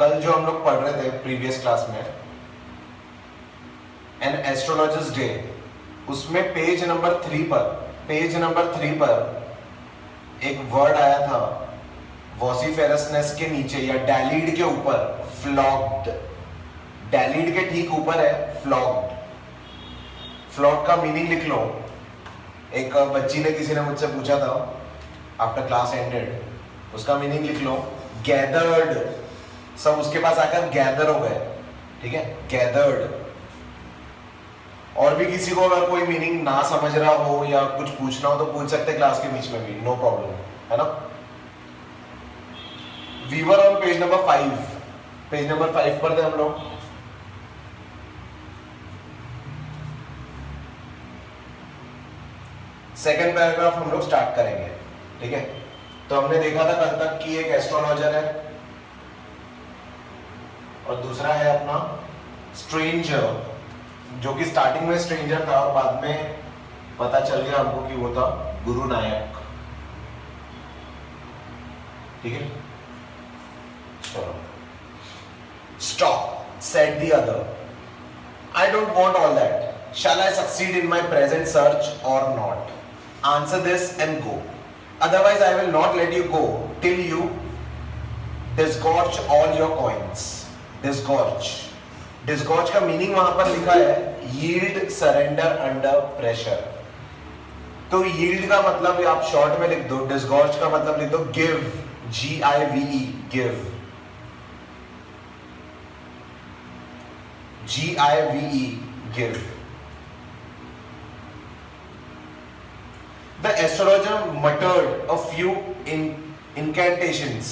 कल जो हम लोग पढ़ रहे थे प्रीवियस क्लास में एन एस्ट्रोलॉजर्स डे, उसमें पेज नंबर 3 पर एक वर्ड आया था वॉसिफेरसनेस के नीचे या डैलीड के ऊपर फ्लॉग्ड। डैलीड के ठीक ऊपर है फ्लॉग्ड। फ्लॉग्ड का मीनिंग लिख लो। एक बच्ची ने किसी ने मुझसे पूछा था आफ्टर क्लास एंडेड, उसका मीनिंग लिख लो गैदर्ड। सब उसके पास आकर गैदर हो गए, ठीक है, गैदर्ड। और भी किसी को अगर कोई मीनिंग ना समझ रहा हो या कुछ पूछना हो तो पूछ सकते क्लास के बीच में भी, नो प्रॉब्लम, है ना। We were on page number 5, page number 5 पर थे हम लोग। सेकेंड पैराग्राफ हम लोग स्टार्ट करेंगे, ठीक है। तो हमने देखा था कल तक कि एक एस्ट्रोलॉजर है और दूसरा है अपना स्ट्रेंजर, जो कि स्टार्टिंग में स्ट्रेंजर था और बाद में पता चल गया हमको कि वो था गुरु नायक, ठीक है। चलो, stop, said the other, I don't want all that, shall I succeed in my present search or not, answer this and go, otherwise I will not let you go till you disgorge all your coins. Disgorge का meaning वहां पर लिखा है yield, surrender under pressure. तो yield का मतलब आप short में लिख दो, डिस्गॉर्ज का मतलब लिख दो give, GIVE, give, GIVE, give. The astrologer muttered a few incantations।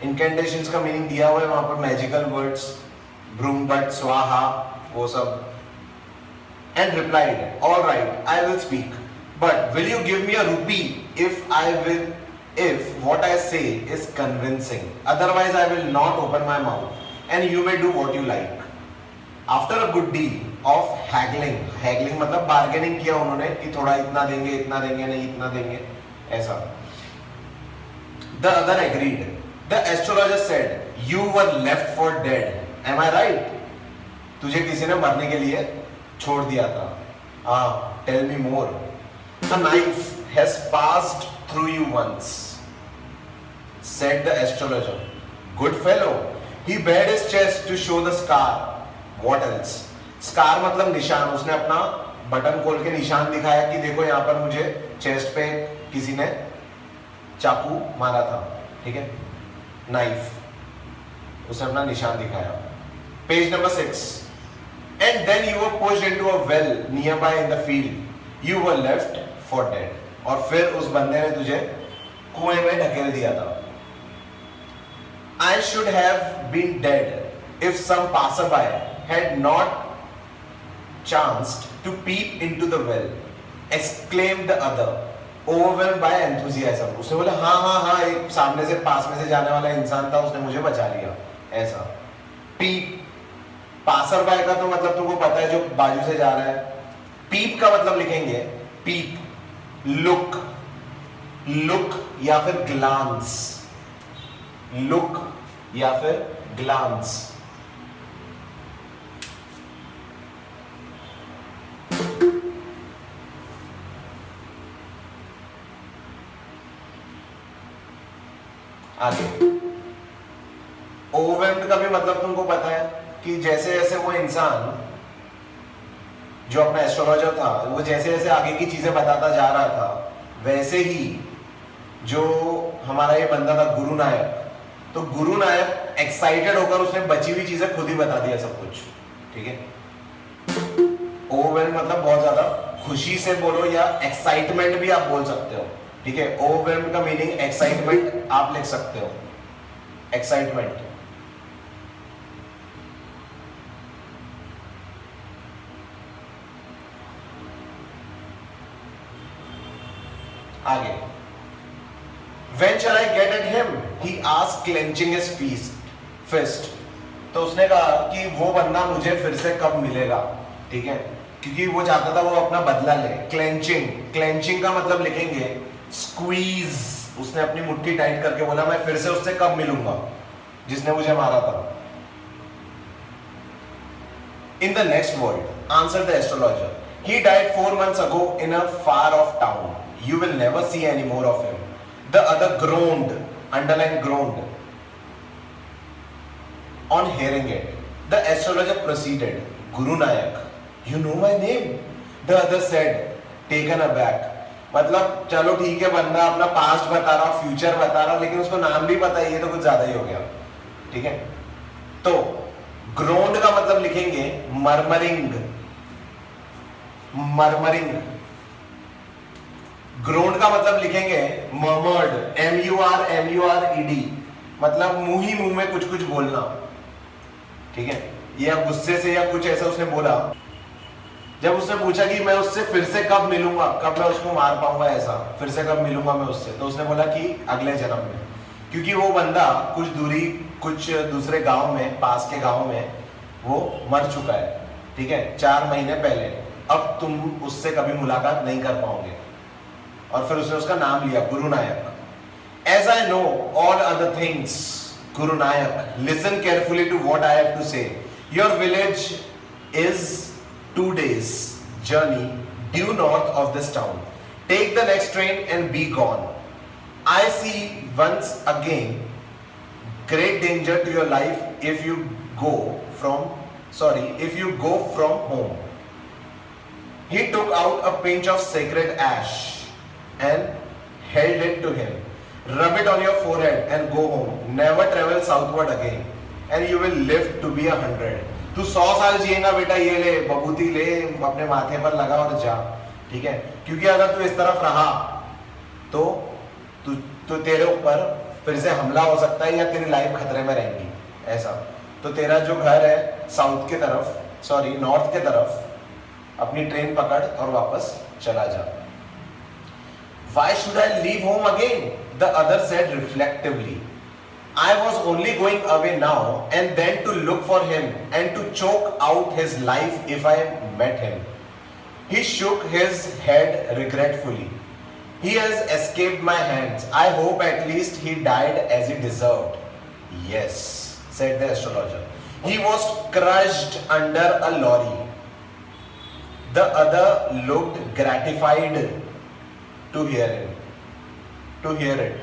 इंकेंटेशंस का मीनिंग दिया हुआ है वहां पर, मैजिकल वर्ड्स, ब्रूमबट, स्वाहा, वो सब। And replied, all right, I will speak, but will you give me a rupee if what I say is convincing, otherwise I will not open my mouth and you may do what you like। After a good deal of haggling मतलब bargaining किया उन्होंने कि थोड़ा इतना देंगे, नहीं इतना देंगे, ऐसा। The other agreed। The astrologer said, "You were left for dead. Am I right?" तुझे किसी ने मरने के लिए छोड़ दिया था। Tell me more। A knife has passed through you once, said the astrologer। Good fellow। He bared his chest to show the scar। What else? Scar मतलब निशान। उसने अपना बटन खोल के निशान दिखाया कि देखो यहाँ पर मुझे चेस्ट पे किसी ने चाकू मारा था, ठीक है, नाइफ, उसने अपना निशान दिखाया। Page number 6। And then you were pushed into a well near by in the field, you were left for dead. और फिर उस बंदे ने तुझे कुएं में ढकेल दिया था। I should have been dead if some passer by had not chanced to peep into the well, exclaimed the other overwhelmed by enthusiasm। उसने बोला हाँ, एक सामने से पास में से जाने वाला इंसान था, उसने मुझे बचा लिया, ऐसा। पीप, पासर बाय का तो मतलब तुमको पता है, जो बाजू से जा रहा है। पीप का मतलब लिखेंगे पीप, लुक या फिर ग्लांस, लुक या फिर ग्लांस। आगे ओवरवेल्म्ड का भी मतलब तुमको पता है कि जैसे जैसे वो इंसान जो अपना एस्ट्रोलॉजर था, वो जैसे जैसे आगे की चीजें बताता जा रहा था, वैसे ही जो हमारा ये बंदा था गुरु नायक, तो गुरु नायक एक्साइटेड होकर उसने बची हुई चीजें खुद ही बता दिया सब कुछ, ठीक है। ओवरवेल्म मतलब बहुत ज्यादा खुशी से बोलो या एक्साइटमेंट भी आप बोल सकते हो, ठीक है। ओवरवेल्म का मीनिंग एक्साइटमेंट आप लिख सकते हो, एक्साइटमेंट। आगे, When shall I get at him? He asked, clenching his fist। तो उसने कहा कि वो बंदा मुझे फिर से कब मिलेगा, ठीक है, क्योंकि वो चाहता था वो अपना बदला ले। क्लेंचिंग का मतलब लिखेंगे स्क्वीज। उसने अपनी मुट्ठी टाइट करके बोला मैं फिर से उससे कब मिलूंगा, जिसने मुझे मारा था. In the next world, answered the astrologer, he died 4 months ago in a far off town. You will never see any more of him. The other groaned, underline groaned, on hearing it. The astrologer proceeded, Guru Nayak, you know my name? The other said, taken aback. मतलब चलो ठीक है, बंदा अपना past बता रहा, future बता रहा, लेकिन उसको नाम भी पता है, ये तो कुछ ज्यादा ही हो गया. ठीक है, तो ग्रोन्ड का मतलब लिखेंगे मर्मरिंग. मर्मरिंग. ग्रोन्ड का मतलब लिखेंगे मर्मर्ड, MURMURED, मतलब मुंह ही मुंह में कुछ कुछ बोलना. ठीक है, या गुस्से से या कुछ ऐसा उसने बोला. जब उसने पूछा कि मैं उससे फिर से कब मिलूंगा, कब मैं उसको मार पाऊंगा, ऐसा फिर से कब मिलूंगा मैं उससे, तो उसने बोला कि अगले जन्म में. क्योंकि वो बंदा कुछ दूरी, कुछ दूसरे गांव में, पास के गांव में वो मर चुका है. ठीक है, 4 महीने पहले. अब तुम उससे कभी मुलाकात नहीं कर पाओगे. और फिर उसने उसका नाम लिया Guru Nayak. As I know all other things, Guru Nayak, listen carefully to what I have to say. Your village is 2 days journey due north of this town. Take the next train and be gone. I see once again great danger to your life if you go from home. He took out a pinch of sacred ash and held it to him. Rub it on your forehead and go home. Never travel southward again and you will live to be 100. तू 100 साल जिएगा बेटा, ये ले बबूती ले, अपने माथे पर लगा और जा. ठीक है, क्योंकि अगर तू इस तरफ रहा तो तेरे ऊपर फिर से हमला हो सकता है या तेरी लाइफ खतरे में रहेगी. ऐसा तो तेरा जो घर है साउथ के तरफ, नॉर्थ के तरफ, अपनी ट्रेन पकड़ और वापस चला जा. Why should I leave home again? The other said reflectively. I was only going away now and then to look for him and to choke out his life if I met him. He shook his head regretfully. He has escaped my hands. I hope at least he died as he deserved. Yes, said the astrologer. He was crushed under a lorry. The other looked gratified to hear it.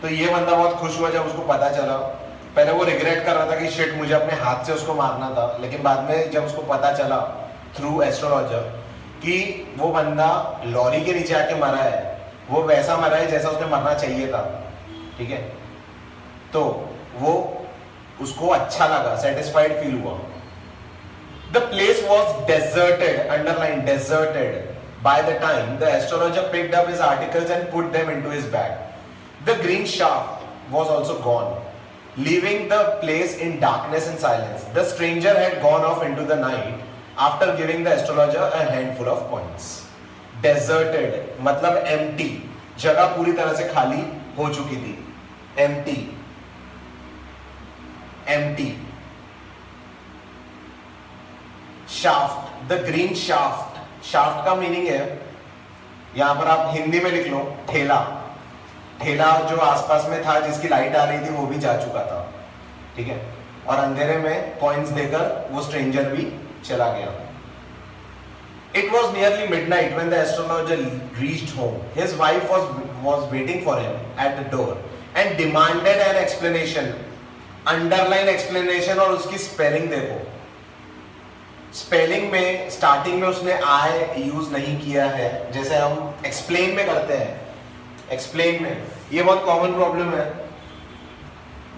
तो ये बंदा बहुत खुश हुआ जब उसको पता चला. पहले वो रिग्रेट कर रहा था कि शिट, मुझे अपने हाथ से उसको मारना था, लेकिन बाद में जब उसको पता चला थ्रू एस्ट्रोलॉजर कि वो बंदा लॉरी के नीचे आके मरा है, वो वैसा मरा है जैसा उसने मरना चाहिए था. ठीक है, तो वो उसको अच्छा लगा, सेटिस्फाइड फील हुआ. The place was deserted, underline deserted, by the time the astrologer picked up his articles and put them into his bag. The green shaft was also gone, leaving the place in darkness and silence. The stranger had gone off into the night after giving the astrologer a handful of coins. Deserted मतलब empty, जगह पूरी तरह से खाली हो चुकी थी. empty. Shaft, the green shaft. Shaft का मीनिंग है, यहां पर आप हिंदी में लिख लो ठेला. ठेला जो आसपास में था, जिसकी लाइट आ रही थी, वो भी जा चुका था. ठीक है, और अंधेरे में कॉइन्स देकर वो स्ट्रेंजर भी चला गया. It was nearly midnight when the astrologer reached home. His wife was waiting for him at the door and demanded an explanation. Underline explanation और उसकी स्पेलिंग देखो. स्पेलिंग में स्टार्टिंग में उसने आई यूज नहीं किया है, जैसे हम एक्सप्लेन में करते हैं. एक्सप्लेन में ये बहुत कॉमन प्रॉब्लम है.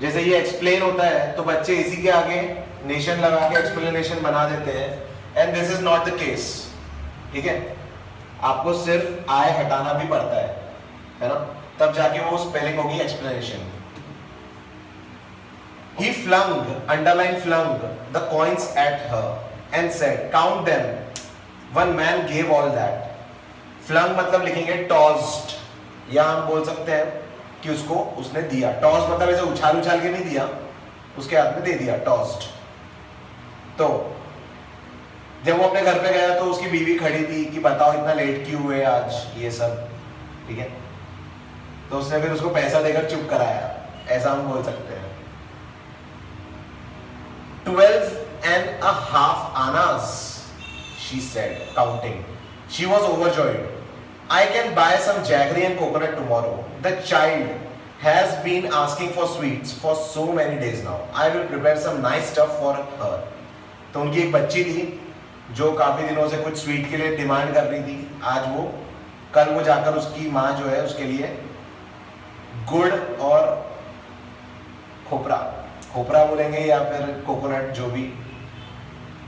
जैसे ये एक्सप्लेन होता है तो बच्चे इसी के आगे नेशन लगा के एक्सप्लेनेशन बना देते हैं, and this is not the case. ठीक है, आपको सिर्फ आई हटाना भी पड़ता है ना, तब जाके वो स्पेलिंग होगी explanation. He flung, underline flung, the coins at her and said, count them. One man gave all that. Flung मतलब लिखेंगे tossed, या हम बोल सकते हैं कि उसको उसने दिया. टॉस मतलब ऐसे उछाल उछाल के नहीं दिया, उसके हाथ में दे दिया, टॉस्ड. तो जब वो अपने घर पे गया तो उसकी बीवी खड़ी थी कि बताओ इतना लेट क्यों हुए आज, ये सब. ठीक है, तो उसने फिर उसको पैसा देकर चुप कराया, ऐसा हम बोल सकते हैं. 12.5 annas, she said, counting. She was overjoyed. I can buy some jaggery and coconut tomorrow. The child has been asking for sweets for so many days now. I will prepare some nice stuff for her. तो उनकी एक बच्ची थी जो काफी दिनों से कुछ स्वीट के लिए डिमांड कर रही थी। कल वो जाकर उसकी माँ जो है उसके लिए गुड़ और खोपरा बोलेंगे या फिर कोकोनट जो भी,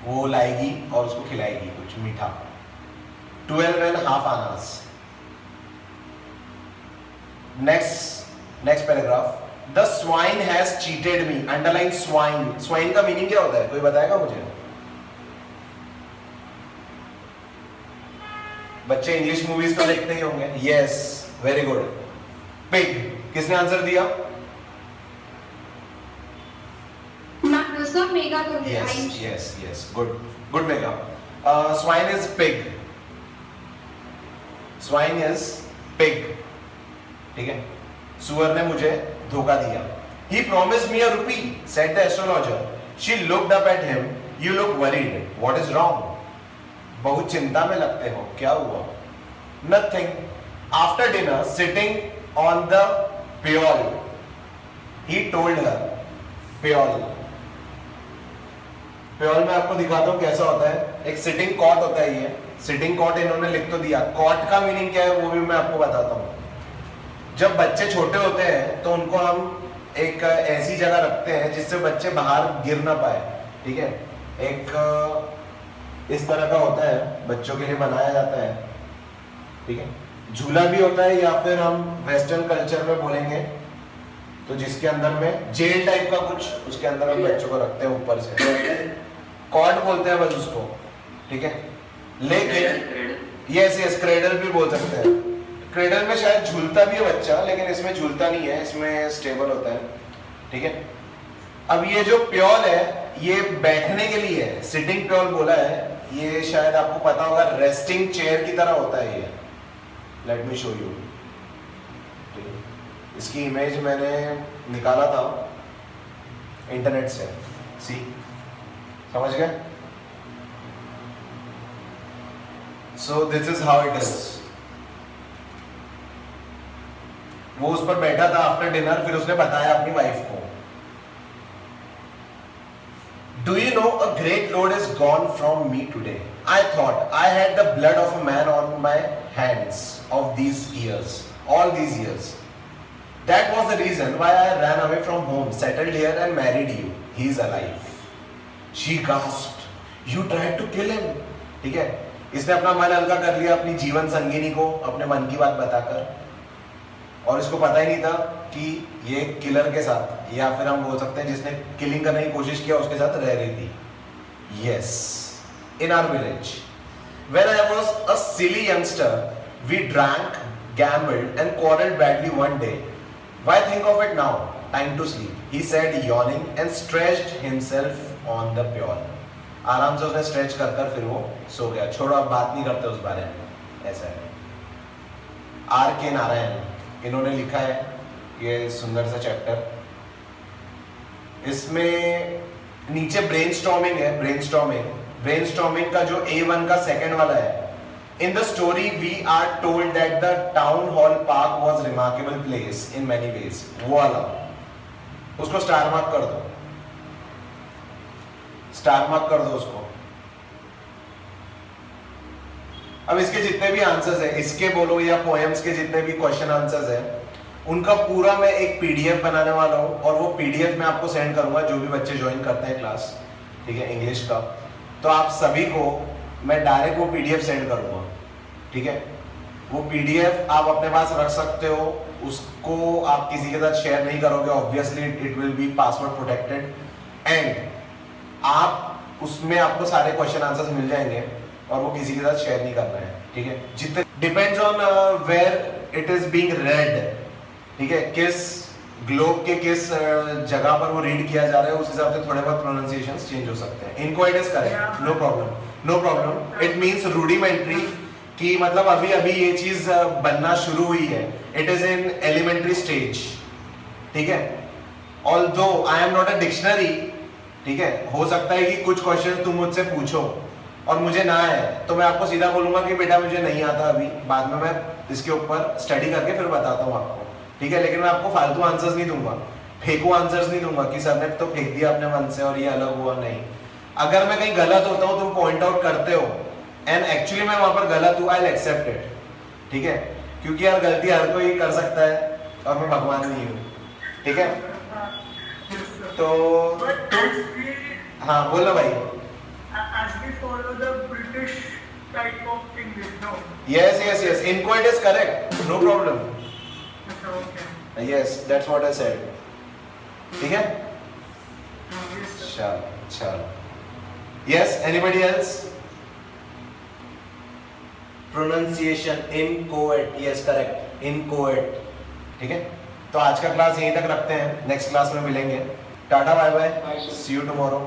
वो लाएगी और उसको खिलाएगी कुछ मीठा। 12.5 annas. Next paragraph. The swine has cheated me. Underline swine. Swine का मीनिंग क्या होता है, कोई बताएगा मुझे? बच्चे इंग्लिश मूवीज तो देखते ही होंगे। Yes, very good. पिग। किसने आंसर दिया? सर मेगा को दिया। Yes, good mega. Swine is pig. Swine is pig, ठीक है। सुअर ने मुझे धोखा दिया। He promised me a rupee, said the astrologer. She looked up at him. You look worried. What is wrong? बहुत चिंता में लगते हो, क्या हुआ? Nothing. After dinner, sitting on the peol, he told her. पेओल में आपको दिखाता हूँ कैसा होता है। एक सिटिंग कॉट होता है, ये सिटिंग कॉट इन्होंने लिख तो दिया। कॉट का मीनिंग क्या है वो भी मैं आपको बताता हूँ। जब बच्चे छोटे होते हैं तो उनको हम एक ऐसी जगह रखते हैं जिससे बच्चे बाहर गिर ना पाए, ठीक है। एक इस तरह का होता है, बच्चों के लिए बनाया जाता है, ठीक है। झूला भी होता है या फिर हम वेस्टर्न कल्चर में बोलेंगे तो जिसके अंदर में जेल टाइप का कुछ, उसके अंदर हम बच्चों को रखते हैं ऊपर से। कॉर्ड बोलते हैं बस उसको, ठीक है। लेकिन यस क्रेडल भी बोल सकते हैं। क्रेडल में शायद झूलता भी है बच्चा, लेकिन इसमें झूलता नहीं है, इसमें स्टेबल होता है, ठीक है। अब ये जो प्योल है ये बैठने के लिए है, सिटिंग प्योल बोला है। ये शायद आपको पता होगा रेस्टिंग चेयर की तरह होता है ये। Let me show you. इसकी इमेज मैंने निकाला था इंटरनेट से, सी समझ गए? So this is how it is. वो उस पर बैठा था आफ्टर डिनर, फिर उसने बताया अपनी वाइफ को। Do you know a great load is gone from me today? I thought I had the blood of a man on my hands of these years, all these years. That was the reason why I ran away from home, settled here and married you. He is alive. She gasped. You tried to kill him. ठीक है, इसने अपना मन हल्का कर लिया अपनी जीवन संगिनी को अपने मन की बात बताकर, और इसको पता ही नहीं था कि ये किलर के साथ, या फिर हम बोल सकते हैं जिसने किलिंग करने की कोशिश किया उसके साथ रह रही थी। Yes, in our village when I was a silly youngster we drank, gambled and quarreled badly one day. Why think of it now? Time to sleep, he said yawning and stretched himself on the peol. आराम से उसने stretch कर फिर वो सो गया। छोड़ो, अब बात नहीं करते उस बारे में, ऐसा है। R.K. नारायण इन्होंने लिखा है ये सुंदर सा चैप्टर। इसमें नीचे ब्रेनस्टॉर्मिंग है। ब्रेनस्टॉर्मिंग का जो A1 का सेकंड वाला है। In the story, we are told that the town hall park was a remarkable place in many ways. वो वाला, उसको स्टार मार्क कर दो, स्टार मार्क कर दो उसको। अब इसके जितने भी आंसर्स हैं, इसके बोलो या पोएम्स के जितने भी क्वेश्चन आंसर्स हैं, उनका पूरा मैं एक पीडीएफ बनाने वाला हूँ, और वो पीडीएफ मैं आपको सेंड करूंगा जो भी बच्चे ज्वाइन करते हैं क्लास, ठीक है, इंग्लिश का। तो आप सभी को मैं डायरेक्ट वो पीडीएफ सेंड करूंगा, ठीक है। वो पीडीएफ आप अपने पास रख सकते हो, उसको आप किसी के साथ शेयर नहीं करोगे, obviously it will be password protected, and आप उसमें आपको सारे क्वेश्चन आंसर्स मिल जाएंगे, और वो किसी के साथ शेयर नहीं करना है, ठीक है। जितने depends on where it is being read, ठीक है, किस ग्लोब के किस जगह पर वो रीड किया जा रहा है, उस हिसाब से थोड़े बहुत प्रोनाउंसिएशंस चेंज हो सकते हैं। इनको it is correct, no problem. It means rudimentary, कि मतलब अभी अभी ये चीज बनना शुरू हुई है। It is in elementary stage, ठीक है। Although I am not a dictionary, ठीक है, हो सकता है कि कुछ क्वेश्चन तुम मुझसे पूछो और मुझे ना आए तो मैं आपको सीधा बोलूंगा कि बेटा मुझे नहीं आता अभी, बाद में मैं इसके ऊपर स्टडी करके फिर बताता हूँ आपको, ठीक है। लेकिन मैं आपको फालतू आंसर्स नहीं दूंगा, फेंकू आंसर्स नहीं दूंगा कि सर ने तो फेंक दिया अपने मन से और ये अलग हुआ, नहीं। अगर मैं कहीं गलत होता हूँ तुम पॉइंट आउट करते हो एंड एक्चुअली मैं वहां पर गलत हूँ, आई विल एक्सेप्ट इट, ठीक है, क्योंकि यार गलती हर कोई कर सकता है और मैं भगवान नहीं हूँ, ठीक है। तो हाँ बोलो भाई। As we follow the British type of English, no? Yes, inco it is correct, no problem. Okay. Yes, that's what I said. ठीक है, Yes, sir. चलो। Yes, anybody else? Pronunciation inchoate, yes correct, inchoate, ठीक है। तो आज का class यहीं तक रखते हैं, नेक्स्ट क्लास में मिलेंगे, tata bye bye, see you tomorrow.